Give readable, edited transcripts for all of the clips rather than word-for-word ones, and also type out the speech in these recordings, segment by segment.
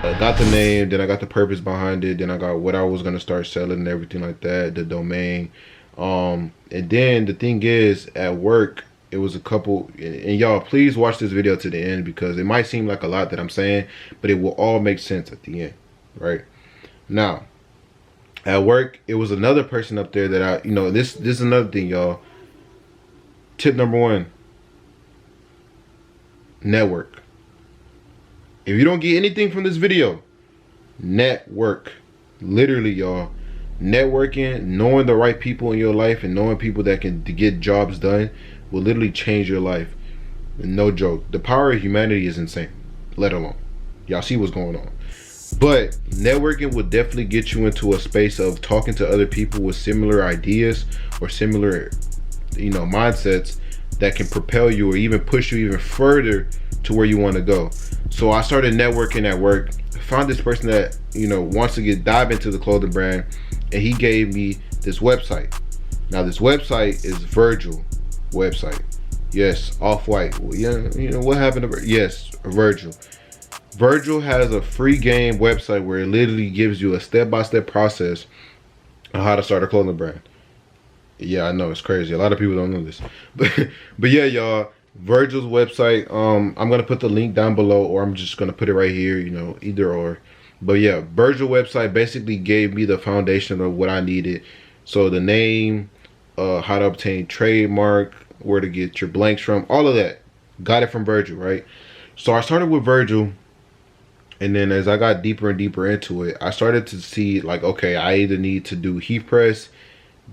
got the name, then I got the purpose behind it, then I got what I was gonna start selling and everything like that, the domain. And then the thing is, at work, it was a couple, and y'all, please watch this video to the end because it might seem like a lot that I'm saying, but it will all make sense at the end, right? Now, at work, it was another person up there that this is another thing, y'all. Tip number one: network. If you don't get anything from this video, network. Literally, y'all. Networking, knowing the right people in your life and knowing people that can get jobs done will literally change your life. No joke. The power of humanity is insane. Let alone. Y'all see what's going on. But networking will definitely get you into a space of talking to other people with similar ideas or similar, mindsets that can propel you or even push you even further to where you want to go. So I started networking at work. Found this person that wants to dive into the clothing brand, and he gave me this website. Now this website is Virgil website. Yes, Off-White. Well, what happened to yes, Virgil. Virgil has a free game website where it literally gives you a step-by-step process on how to start a clothing brand. Yeah, I know, it's crazy. A lot of people don't know this. But yeah, y'all, Virgil's website, I'm gonna put the link down below, or I'm just gonna put it right here, either or. But yeah, Virgil website basically gave me the foundation of what I needed. So the name, how to obtain trademark, where to get your blanks from, all of that. Got it from Virgil, right? So I started with Virgil, and then as I got deeper and deeper into it, I started to see like, okay, I either need to do heat press,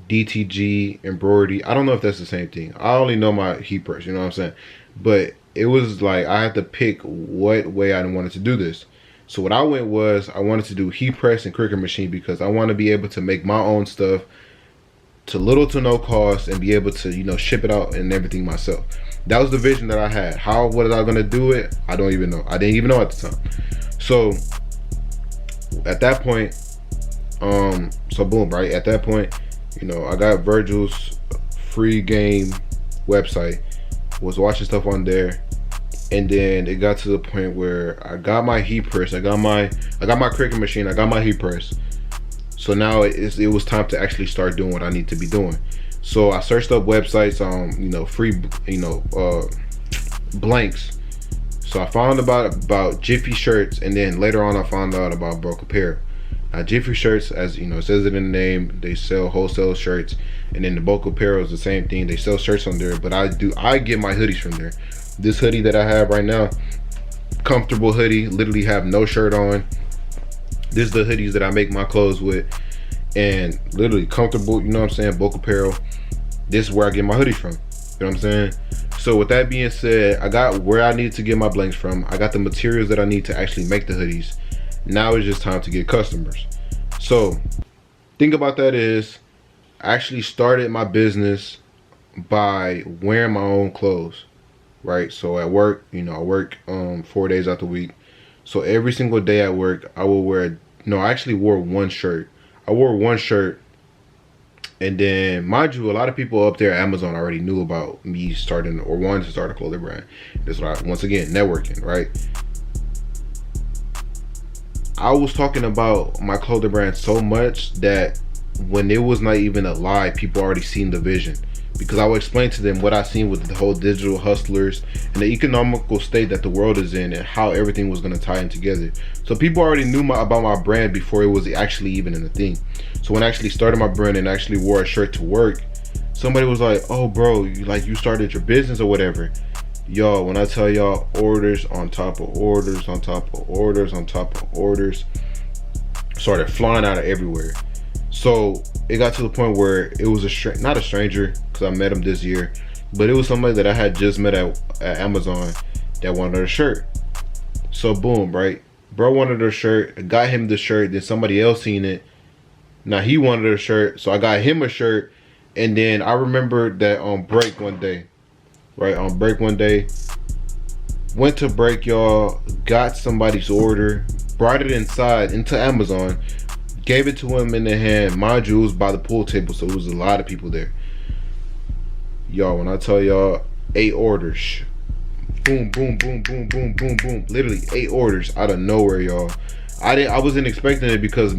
DTG, embroidery. I don't know if that's the same thing. I only know my heat press, you know what I'm saying? But it was like I had to pick what way I wanted to do this. So what I went was I wanted to do heat press and Cricut machine because I want to be able to make my own stuff to little to no cost and be able to ship it out and everything myself. That was the vision that I had. How was I gonna do it? I don't even know. I didn't even know at the time. So at that point, so boom, right? At that point, I got Virgil's free game website, was watching stuff on there, and then it got to the point where I got my heat press, I got my Cricut machine, I got my heat press. So now it was time to actually start doing what I need to be doing. So I searched up websites on free blanks. So I found about Jiffy shirts, and then later on I found out about Broke Apparel. Now Jiffy shirts, as it says it in the name, they sell wholesale shirts, and then the Bulk Apparel is the same thing. They sell shirts on there, but I get my hoodies from there. This hoodie that I have right now, comfortable hoodie, literally have no shirt on. This is the hoodies that I make my clothes with, and literally comfortable, you know what I'm saying, Bulk Apparel. This is where I get my hoodies from, you know what I'm saying? So with that being said, I got where I need to get my blanks from. I got the materials that I need to actually make the hoodies. Now it's just time to get customers. So thing about that is I actually started my business by wearing my own clothes, right? So at work, I work 4 days out the week. So every single day at work, I will wear, I actually wore one shirt. I wore one shirt, and then mind you, a lot of people up there at Amazon already knew about me starting or wanting to start a clothing brand. That's what once again, networking, right? I was talking about my clothing brand so much that when it was not even a lie, people already seen the vision. Because I would explain to them what I seen with the whole digital hustlers and the economical state that the world is in and how everything was going to tie in together. So people already knew about my brand before it was actually even in a thing. So when I actually started my brand and actually wore a shirt to work, somebody was like, oh bro, you started your business or whatever. Y'all, when I tell y'all, orders on top of orders on top of orders on top of orders started flying out of everywhere. So it got to the point where it was not a stranger, because I met him this year, but it was somebody that I had just met at Amazon that wanted a shirt. So boom, right? Bro wanted a shirt, I got him the shirt, then somebody else seen it. Now he wanted a shirt, so I got him a shirt. And then I remember that on break one day, right? On break one day, went to break, y'all, got somebody's order, brought it inside into Amazon, gave it to him in the hand. Mind you, it was by the pool table, so it was a lot of people there. Y'all, when I tell y'all 8 orders, boom, boom, boom, boom, boom, boom, boom. Literally 8 orders out of nowhere, y'all. I wasn't expecting it because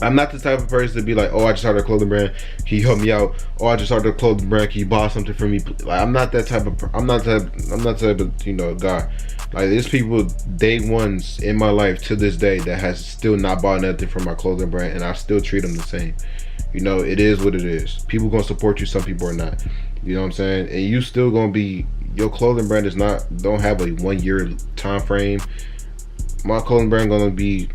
I'm not the type of person to be like, oh, I just started a clothing brand, can you help me out? Oh, I just started a clothing brand, can you buy something for me? Like, I'm not that type of guy. Like, there's people day ones in my life to this day that has still not bought nothing from my clothing brand, and I still treat them the same. It is what it is. People gonna support you, some people are not. You know what I'm saying? And you still gonna be, your clothing brand don't have a 1 year time frame. My clothing brand gonna be,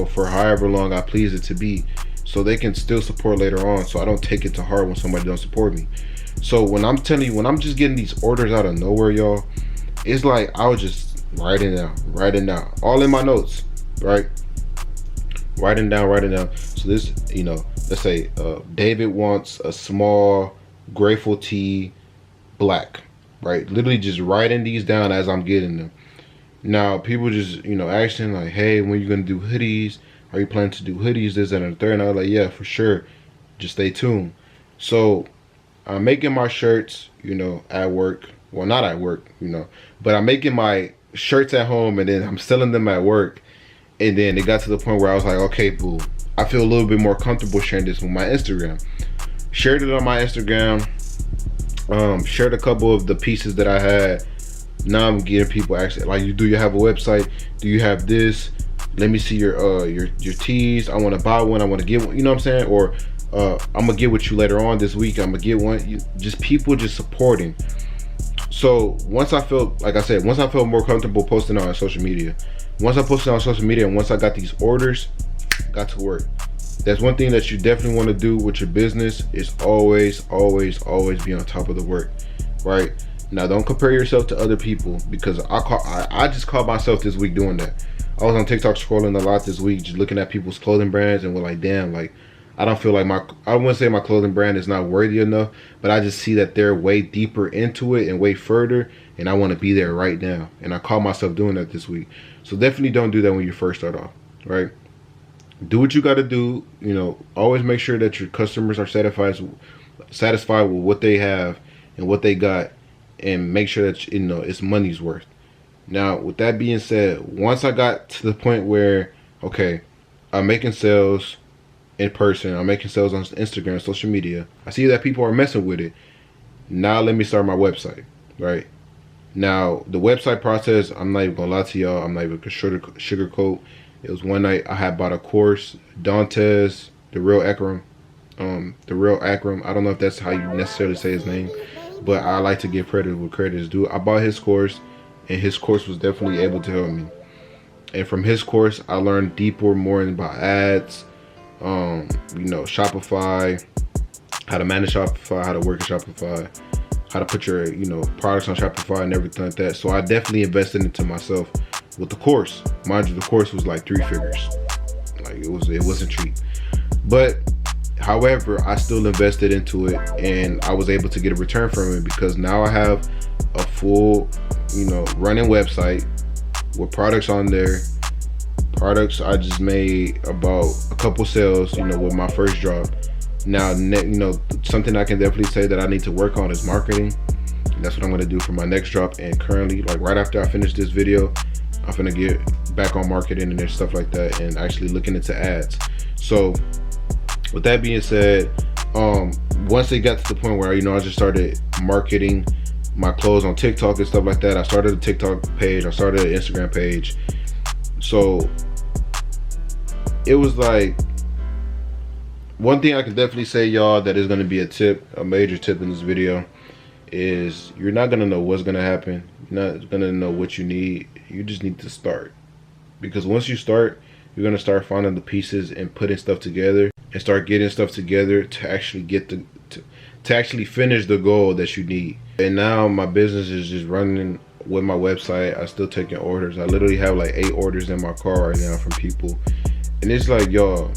for however long I please it to be, so they can still support later on. So I don't take it to heart when somebody don't support me. So when I'm telling you, when I'm just getting these orders out of nowhere, y'all, it's like I was just writing down, all in my notes, right? Writing down. So this, let's say David wants a small grateful tee, black, right? Literally just writing these down as I'm getting them. Now people just asking like, hey, when you gonna do hoodies? Are you planning to do hoodies, this, that, and the third? And I was like, yeah, for sure, just stay tuned. So I'm making my shirts, at work. Well, not at work, but I'm making my shirts at home, and then I'm selling them at work. And then it got to the point where I was like, okay, boo, I feel a little bit more comfortable sharing this with my Instagram. Shared it on my Instagram. Shared a couple of the pieces that I had. Now I'm getting people actually like, do you have a website? Do you have this? Let me see your tees. I want to buy one. I want to get one. You know what I'm saying? Or I'm gonna get with you later on this week. I'm gonna get one. Just people just supporting. So once I felt more comfortable posting on social media, once I posted on social media, and once I got these orders, got to work. That's one thing that you definitely want to do with your business, is always be on top of the work, right? Now, don't compare yourself to other people, because I just caught myself this week doing that. I was on TikTok scrolling a lot this week, just looking at people's clothing brands, and was like, damn, like, I don't feel like I wouldn't say my clothing brand is not worthy enough, but I just see that they're way deeper into it and way further, and I want to be there right now. And I caught myself doing that this week. So definitely don't do that when you first start off, right? Do what you got to do. Always make sure that your customers are satisfied with what they have and what they got, and make sure that it's money's worth. Now, with that being said, once I got to the point where, okay, I'm making sales in person, I'm making sales on Instagram, social media, I see that people are messing with it. Now let me start my website, right? Now, the website process, I'm not even gonna lie to y'all, I'm not even gonna sugarcoat. It was one night I had bought a course, Dantes, the real Akram. I don't know if that's how you necessarily say his name, but I like to give credit where credit is due. I bought his course, and his course was definitely able to help me. And from his course, I learned more about ads, Shopify, how to manage Shopify, how to work in Shopify, how to put your, products on Shopify and everything like that. So I definitely invested into myself with the course. Mind you, the course was like 3 figures. Like, it wasn't cheap. But however, I still invested into it, and I was able to get a return from it, because now I have a full, running website with products on there. Products I just made about a couple sales, with my first drop. Now, something I can definitely say that I need to work on is marketing. That's what I'm gonna do for my next drop. And currently, like right after I finish this video, I'm gonna get back on marketing and stuff like that, and actually looking into ads. So with that being said, once it got to the point where I just started marketing my clothes on TikTok and stuff like that, I started a TikTok page, I started an Instagram page. So it was like, one thing I can definitely say, y'all, that is going to be a major tip in this video, is you're not going to know what's going to happen. You're not going to know what you need. You just need to start. Because once you start, you're going to start finding the pieces and putting stuff together, and start getting stuff together to actually get to actually finish the goal that you need. And now my business is just running with my website. I still taking orders. I literally have like 8 orders in my car right now from people. And it's like, y'all,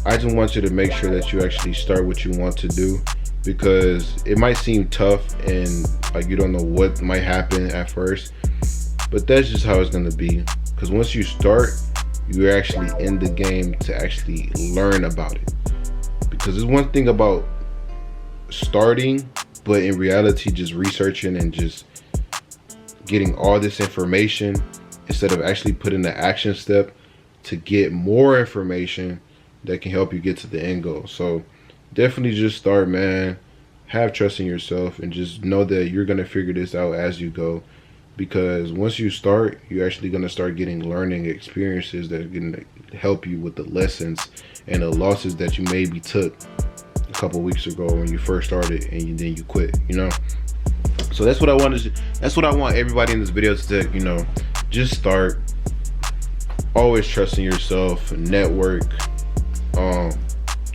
I just want you to make sure that you actually start what you want to do, because it might seem tough and like you don't know what might happen at first, but that's just how it's going to be. Because once you start, you're actually in the game to actually learn about it. Because there's one thing about starting, but in reality just researching and just getting all this information instead of actually putting the action step to get more information that can help you get to the end goal. So definitely just start, man. Have trust in yourself and just know that you're going to figure this out as you go, because once you start, you're actually going to start getting learning experiences that are going to help you with the lessons and the losses that you maybe took a couple weeks ago when you first started and then you quit, you know. So that's what I want to, that's what I want everybody in this video to, you know, just start. Always trust in yourself, network,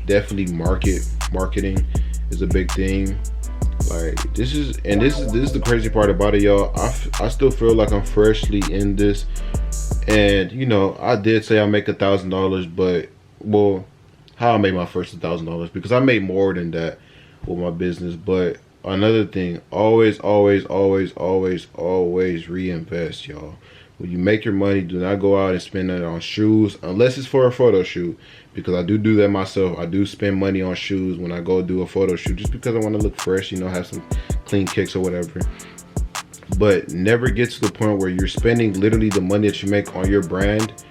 definitely marketing is a big thing. Like this is the crazy part about it, y'all. I still feel like I'm freshly in this, and you know, I did say I make $1,000, but well, how I made my first $1,000, because I made more than that with my business. But another thing, always reinvest, y'all. When you make your money, do not go out and spend it on shoes unless it's for a photo shoot, because I do that myself. I do spend money on shoes when I go do a photo shoot just because I want to look fresh, you know, have some clean kicks or whatever. But never get to the point where you're spending literally the money that you make on your brand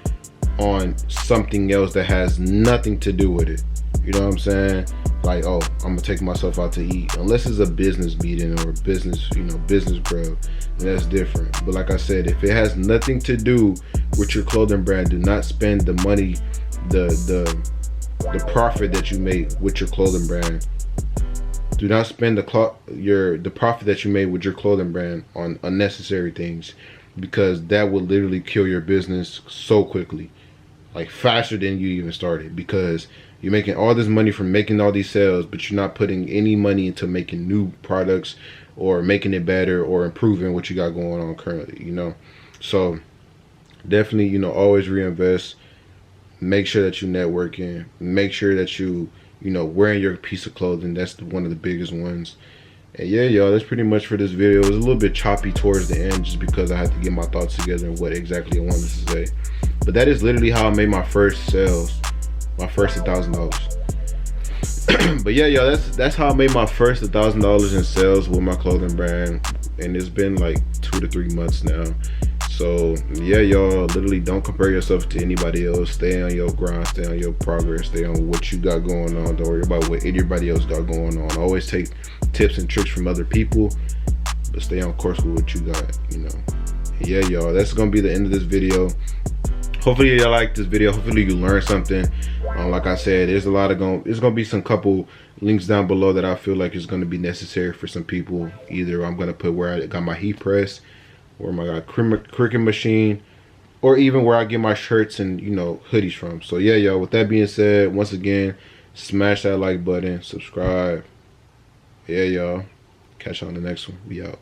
on something else that has nothing to do with it. You know what I'm saying? Like, oh, I'm gonna take myself out to eat, unless it's a business meeting or business, you know, business grub, that's different. But like I said, if it has nothing to do with your clothing brand, do not spend the money, the profit that you made with your clothing brand. Do not spend the profit that you made with your clothing brand on unnecessary things, because that will literally kill your business so quickly, like faster than you even started, because you're making all this money from making all these sales, but you're not putting any money into making new products or making it better or improving what you got going on currently, you know. So definitely, you know, always reinvest. Make sure that you're networking. Make sure that you know, wearing your piece of clothing. That's one of the biggest ones. And yeah, y'all, that's pretty much for this video. It was a little bit choppy towards the end just because I had to get my thoughts together and what exactly I wanted to say. But that is literally how I made my first sales, my first $1,000. But yeah, y'all, that's how I made my first $1,000 in sales with my clothing brand, and it's been like 2 to 3 months now. So yeah, y'all, literally don't compare yourself to anybody else. Stay on your grind, stay on your progress, stay on what you got going on. Don't worry about what anybody else got going on. Always take tips and tricks from other people, but stay on course with what you got, you know. Yeah, y'all, that's gonna be the end of this video. Hopefully y'all like this video. Hopefully you learned something. Like I said, there's gonna be some couple links down below that I feel like is gonna be necessary for some people. Either I'm gonna put where I got my heat press, or my Cricut machine, or even where I get my shirts and, you know, hoodies from. So yeah, y'all, with that being said, once again, smash that like button, subscribe. Yeah, y'all, catch you on the next one. We out.